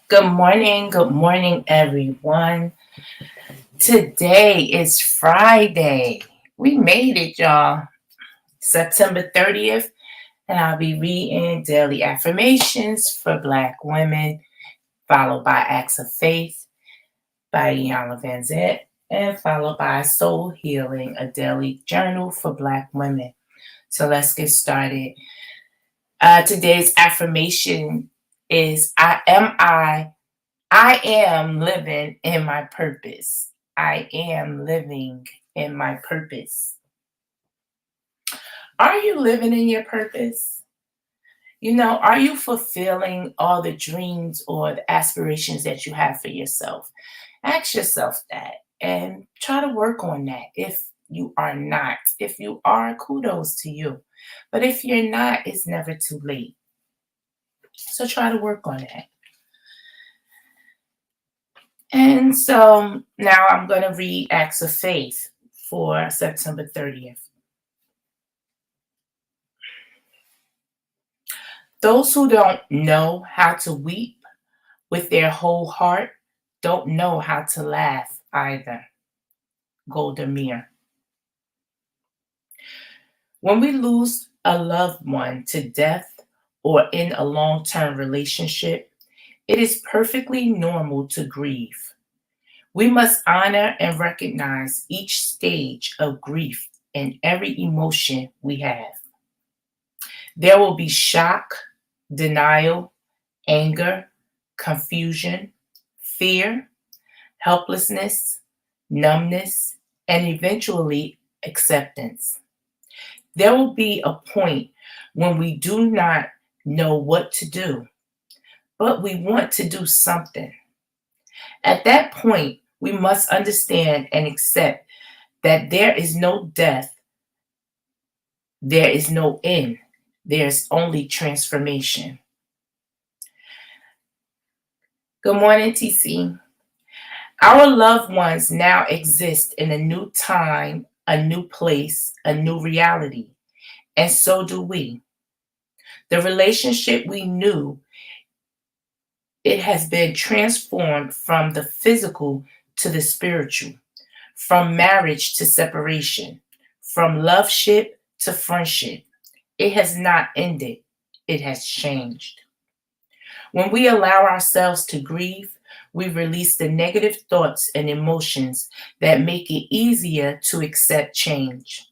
Good morning, everyone. Today is Friday. We made it, y'all. September 30th, and I'll be reading Daily Affirmations for Black Women, followed by Acts of Faith by Iyanla Vanzant, and followed by Soul Healing, a daily journal for Black women. So let's get started. Today's affirmation is I am living in my purpose. I am living in my purpose. Are you living in your purpose? Are you fulfilling all the dreams or the aspirations that you have for yourself? Ask yourself that and try to work on that if you are not. If you are, kudos to you. But if you're not, it's never too late. So try to work on that. And so now I'm going to read Acts of Faith for September 30th. Those who don't know how to weep with their whole heart don't know how to laugh either. Golda. When we lose a loved one to death or in a long-term relationship, it is perfectly normal to grieve. We must honor and recognize each stage of grief and every emotion we have. There will be shock, denial, anger, confusion, fear, helplessness, numbness, and eventually acceptance. There will be a point when we do not know what to do, but we want to do something. At that point, we must understand and accept that there is no death, there is no end, there's only transformation. Good morning, TC. Our loved ones now exist in a new time, a new place, a new reality, and so do we. The relationship we knew, it has been transformed from the physical to the spiritual, from marriage to separation, from loveship to friendship. It has not ended, it has changed. When we allow ourselves to grieve, we release the negative thoughts and emotions that make it easier to accept change.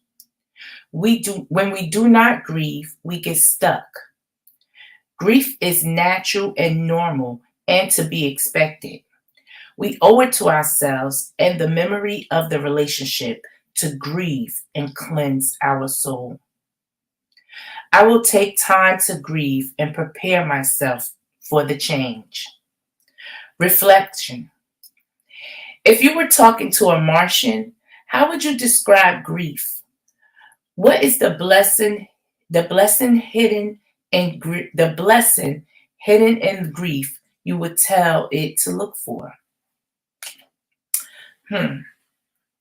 When we do not grieve, we get stuck. Grief is natural and normal and to be expected. We owe it to ourselves and the memory of the relationship to grieve and cleanse our soul. I will take time to grieve and prepare myself for the change. Reflection. If you were talking to a Martian, how would you describe grief? What is the blessing hidden in grief you would tell it to look for?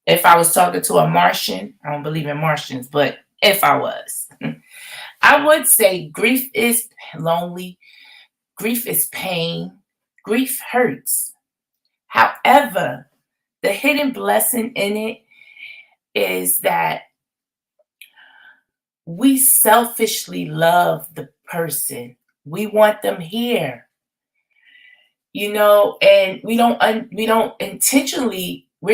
If I was talking to a Martian, I don't believe in Martians, but if I was, I would say grief is lonely, grief is pain, grief hurts. However, the hidden blessing in it is that we selfishly love the person. We want them here. And we're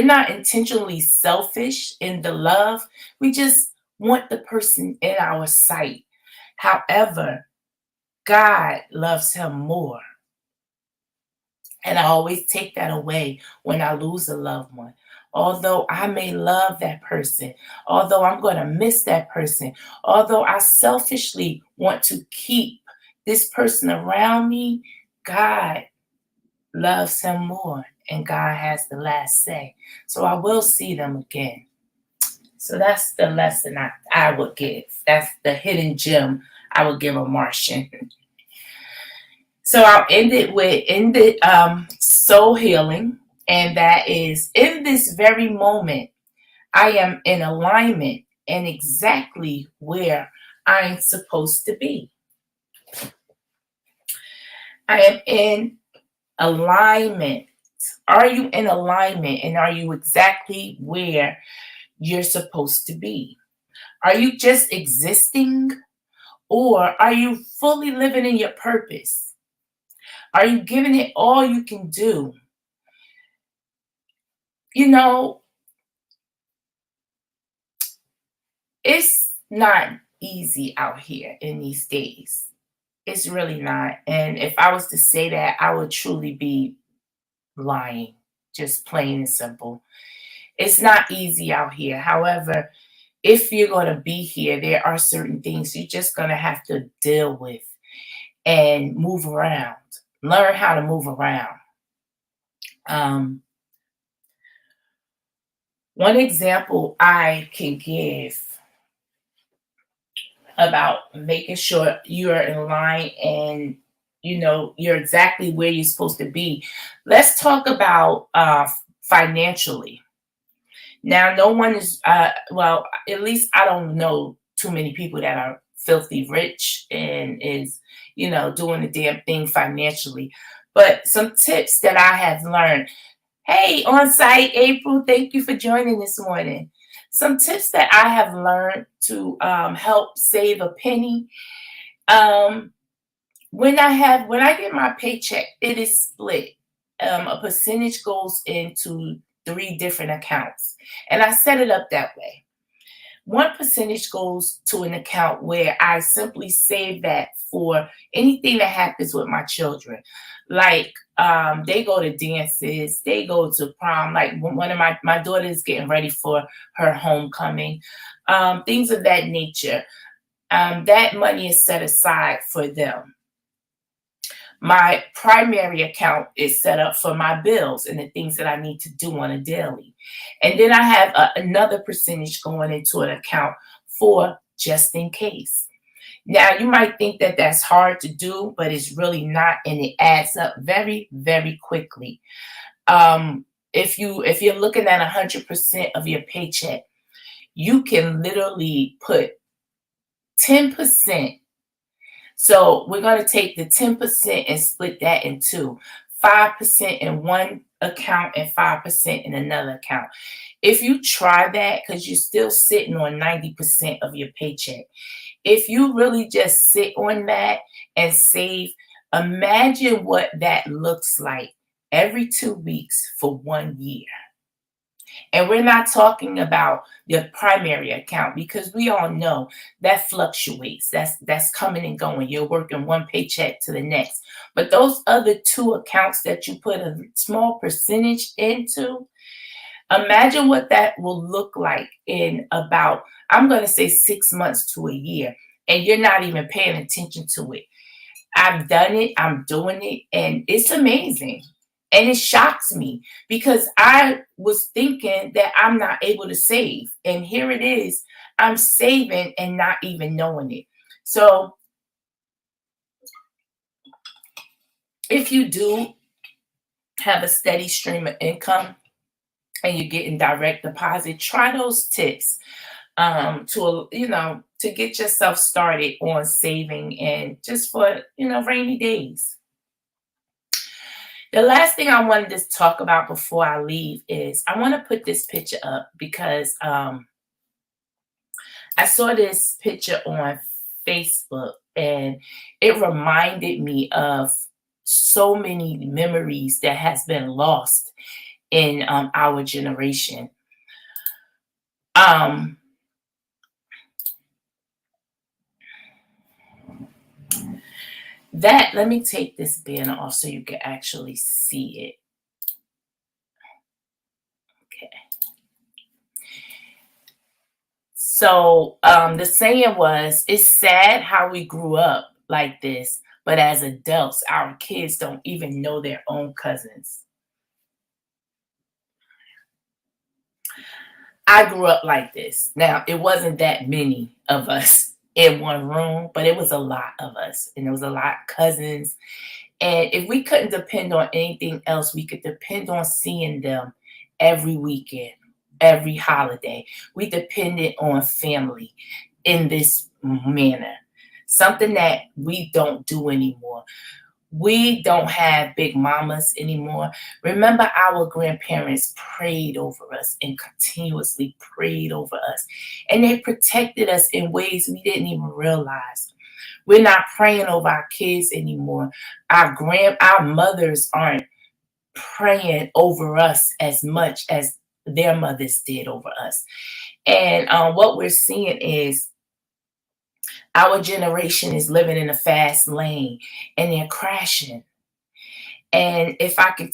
not intentionally selfish in the love. We just want the person in our sight. However, God loves him more. And I always take that away when I lose a loved one. Although I may love that person, although I'm going to miss that person, although I selfishly want to keep this person around me, God loves him more and God has the last say. So I will see them again. So that's the lesson I would give. That's the hidden gem I would give a Martian. So I'll end it with soul healing. And that is, in this very moment, I am in alignment and exactly where I'm supposed to be. I am in alignment. Are you in alignment, and are you exactly where you're supposed to be? Are you just existing, or are you fully living in your purpose? Are you giving it all you can do? You know, it's not easy out here in these days. It's really not. And if I was to say that, I would truly be lying, just plain and simple. It's not easy out here. However, if you're going to be here, there are certain things you're just going to have to deal with and move around. Learn how to move around. Um, One example I can give about making sure you're in line and you're exactly where you're supposed to be. Let's talk about financially. Now, no one is, well, at least I don't know too many people that are filthy rich and is, doing the damn thing financially. But some tips that I have learned. Hey, on site, April, thank you for joining this morning. Some tips that I have learned to help save a penny. Um, when I get my paycheck, it is split. A percentage goes into three different accounts, and I set it up that way. One percentage goes to an account where I simply save that for anything that happens with my children. Like they go to dances, they go to prom. Like one of my daughter is getting ready for her homecoming, things of that nature. That money is set aside for them. My primary account is set up for my bills and the things that I need to do on a daily. And then I have another percentage going into an account for just in case. Now, you might think that that's hard to do, but it's really not, and it adds up very, very quickly. If you're looking at 100% of your paycheck, you can literally put 10%. So we're going to take the 10% and split that in two. 5% in one account and 5% in another account. If you try that, because you're still sitting on 90% of your paycheck, if you really just sit on that and save, imagine what that looks like every 2 weeks for 1 year. And we're not talking about your primary account, because we all know that fluctuates. That's coming and going. You're working one paycheck to the next. But those other two accounts that you put a small percentage into, imagine what that will look like in about, I'm going to say, 6 months to a year. And you're not even paying attention to it. I've done it, I'm doing it, and it's amazing. And it shocks me because I was thinking that I'm not able to save. And here it is, I'm saving and not even knowing it. So if you do have a steady stream of income and you're getting direct deposit, try those tips to get yourself started on saving, and just for rainy days. The last thing I wanted to talk about before I leave is I want to put this picture up because I saw this picture on Facebook and it reminded me of so many memories that has been lost in our generation. Um, Let me take this banner off so you can actually see it. Okay. So the saying was, it's sad how we grew up like this, but as adults, our kids don't even know their own cousins. I grew up like this. Now, it wasn't that many of us in one room, but it was a lot of us, and it was a lot of cousins. And if we couldn't depend on anything else, we could depend on seeing them every weekend, every holiday. We depended on family in this manner, something that we don't do anymore. We don't have big mamas anymore. Remember, our grandparents prayed over us and continuously prayed over us. And they protected us in ways we didn't even realize. We're not praying over our kids anymore. Our mothers aren't praying over us as much as their mothers did over us. And what we're seeing is our generation is living in a fast lane and they're crashing. And if I can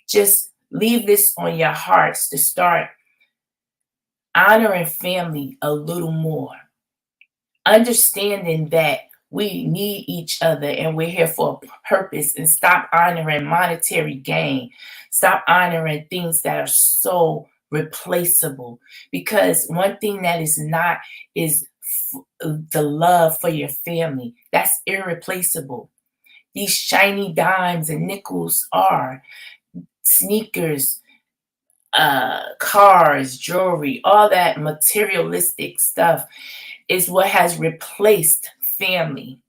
just leave this on your hearts to start honoring family a little more, understanding that we need each other and we're here for a purpose, and stop honoring monetary gain. Stop honoring things that are so replaceable. Because one thing that is not is the love for your family. That's irreplaceable. These shiny dimes and nickels are sneakers, cars, jewelry, all that materialistic stuff is what has replaced family.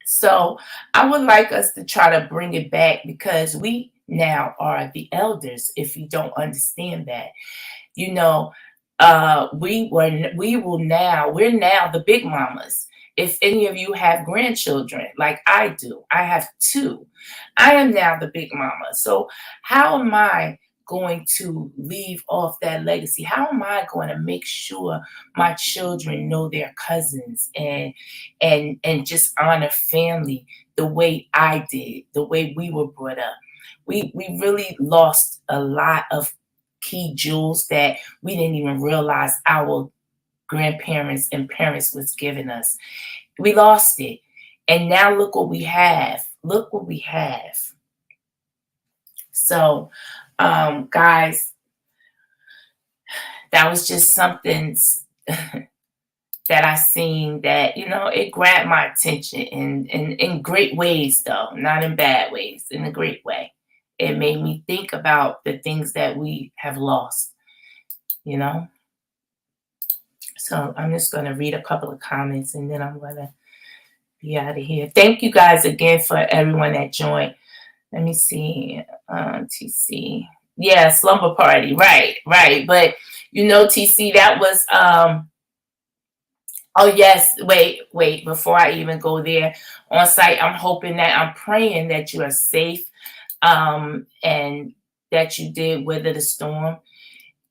So I would like us to try to bring it back, because we now are the elders. If you don't understand that, you know, we're now the big mamas. If any of you have grandchildren like I do, I have two. I am now the big mama. So how am I going to leave off that legacy? How am I going to make sure my children know their cousins and just honor family the way I did, the way we were brought up? We really lost a lot of key jewels that we didn't even realize our grandparents and parents was giving us. We lost it. And now look what we have. Look what we have. So, guys, that was just something that I seen that, it grabbed my attention in great ways, though, not in bad ways, in a great way. It made me think about the things that we have lost, you know? So I'm just going to read a couple of comments and then I'm going to be out of here. Thank you guys again for everyone that joined. Let me see. TC. Yeah, slumber party. Right, right. But, TC, that was, oh, yes. Wait. Before I even go there on site, I'm praying that you are safe, and that you did weather the storm.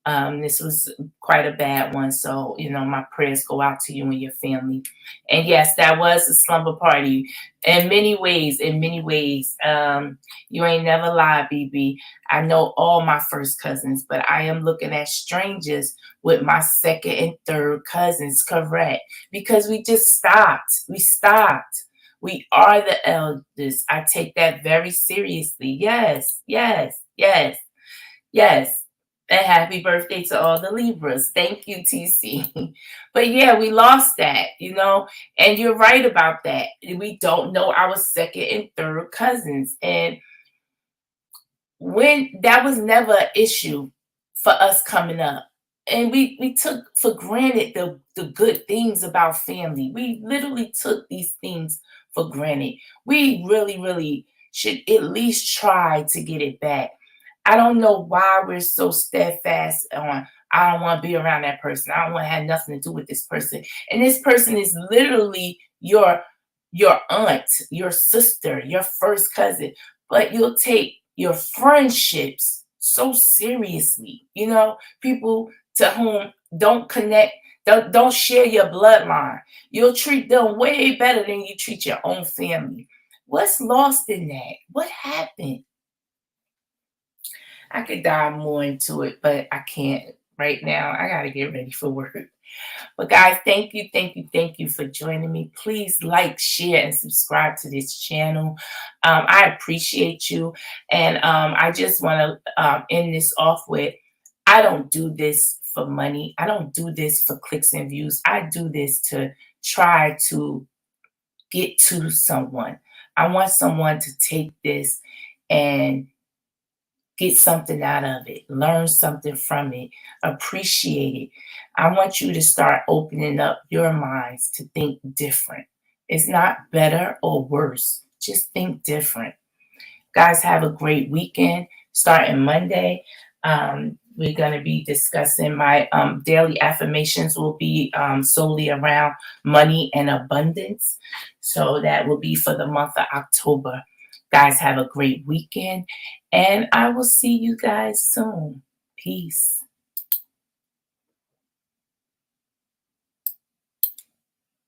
This was quite a bad one. So, my prayers go out to you and your family. And yes, that was a slumber party in many ways, you ain't never lied, BB. I know all my first cousins, but I am looking at strangers with my second and third cousins, correct? Because we just stopped. We stopped. We are the elders. I take that very seriously. Yes, yes, yes, yes. And happy birthday to all the Libras. Thank you, TC. But yeah, we lost that, and you're right about that. We don't know our second and third cousins. And when that was never an issue for us coming up. And we took for granted the good things about family. We literally took these things for granted. We really, really should at least try to get it back. I don't know why we're so steadfast on, I don't want to be around that person. I don't want to have nothing to do with this person. And this person is literally your aunt, your sister, your first cousin. But you'll take your friendships so seriously. People to whom don't connect, don't share your bloodline. You'll treat them way better than you treat your own family. What's lost in that? What happened? I could dive more into it, but I can't right now. I got to get ready for work. But guys, thank you for joining me. Please like, share, and subscribe to this channel. I appreciate you. And I just want to end this off with, I don't do this for money. I don't do this for clicks and views. I do this to try to get to someone. I want someone to take this and get something out of it, learn something from it, appreciate it. I want you to start opening up your minds to think different. It's not better or worse. Just think different. Guys, have a great weekend. Starting Monday, we're going to be discussing my daily affirmations will be solely around money and abundance. So that will be for the month of October. Guys, have a great weekend, and I will see you guys soon. Peace.